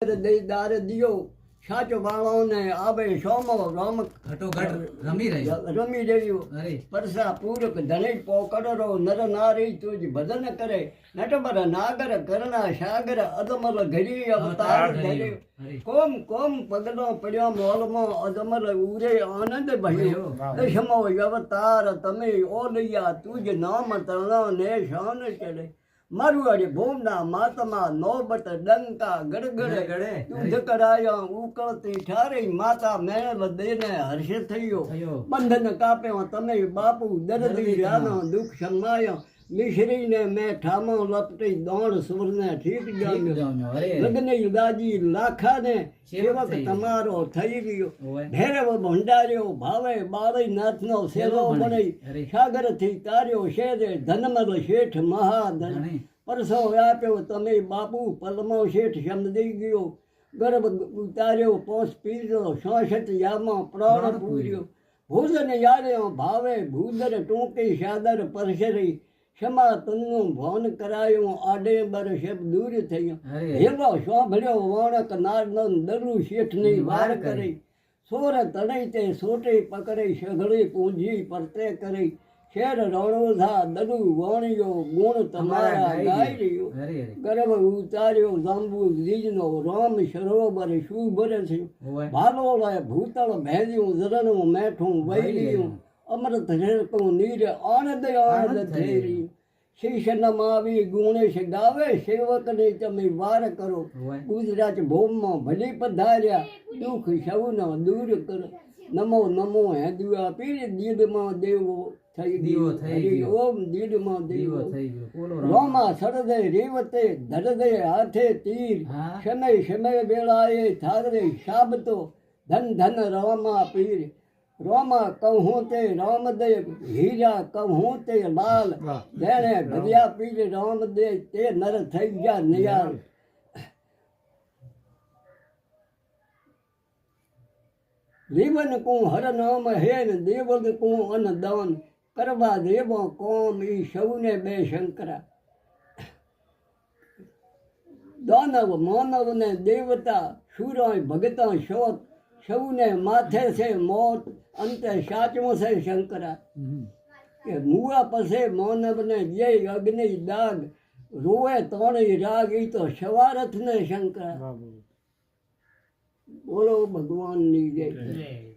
દાર દિયો સાચો બાળોને આવે સોમો રમ રમી રહ્યો પરસા પૂરક ધણી પોકડરો નર નારી તુજ ભજન કરે નટબર નાગર કરના સાગર અદમલ ઘડી અવતાર ધર્યો કોમ કોમ પગલો પડ્યો મોલમાં અદમલ ઉરે આનંદ ભયો દશમો અવતાર તમે ઓલૈયા તુજ નામ તણો ને શાન ચડે મારવાડી ભૂમના માતમા નોબત ડંકા ગડગડે દૂધ કરાયો ઉકળતી ઠારી માતા મેળ દેને હર્ષ થયો બંધન કાપ્યો તમે બાપુ દર્દી જાનો દુઃખ સમાયો મિશ્રીને મેં ઠામો લપટી દોણ સુરને ઠીક જામ્યો લગ્ન દાજી લાખાને સેવક તમારો થઈ ગયો ભેરવ ભંડાર્યો ભાવે બાળીનાથનો સેવો બની સાગરથી તાર્યો શેરે ધનમલ શેઠ મહાધન પરસો આપ્યો તમે બાપુ પલમો શેઠ સમજી ગયો ગર્ભ ઉતાર્યો પોસ પીર્યો 66 યામાં પ્રાણ પૂર્યો ભોજન યાર્યો ભાવે ભૂદર ટૂંકી સાદર પરસરી ક્ષમા તનનું ભવન કરાયું આડે બર શબ દૂર થયો હેલો સાંભળ્યો વણક નારનો દરુ શેઠની વાર કરી સોર તણઈ તે સોટી પકડી સઘળી પૂંજી પરતે કરી શેર રણોધા દરુ વણ્યો ગુણ તમારા ગાઈ રહ્યો ગર્ભ ઉતાર્યો જાંબુ દીજનો રામ સરોવર શુભર થયો ભાલો ભૂતળ ભેજ્યું ઝરણું મેઠું વૈર્યું અમૃત ઝરકું નીર આનંદ આનંદ થઈ રહ્યું શીશ નમાવી ગુણેશ ગાવે સેવકને તમે વાર કરો ગુજરાત ભોમમાં ભલી પધાર્યા દુઃખ સૌનો દૂર કરો નમો નમો હેદુઆ પીર દીદમાં દેવો થઈ ગયો ઓમ દીદમાં દેવો રોમા સરદે રેવતે ધરદે હાથે તીર સમય સમય વેળાએ થાગરે શાબતો ધન ધન રોમા પીર રોમા કહું તે રામદેવ હીરા કહું તે લાલ જેણે ભર્યા પીર રામદેવ તે નર થઈ ગયા નિયાલ રીવન કું હર નામ હેન દેવગ કું અન દાન કરવા દેવો કોમ ઈ સૌને બે શંકરા દાનવ માનવ ને દેવતા સુરાય ભગતા શોત સૌને માથે છે મોત અંતે સાચવું છે શંકરા કે મુવા પસે માનવને જય અગ્નિ દાગ રોવે તોણી રાગ ઈ તો સવારથ ને શંકરા બોલો ભગવાનની જય.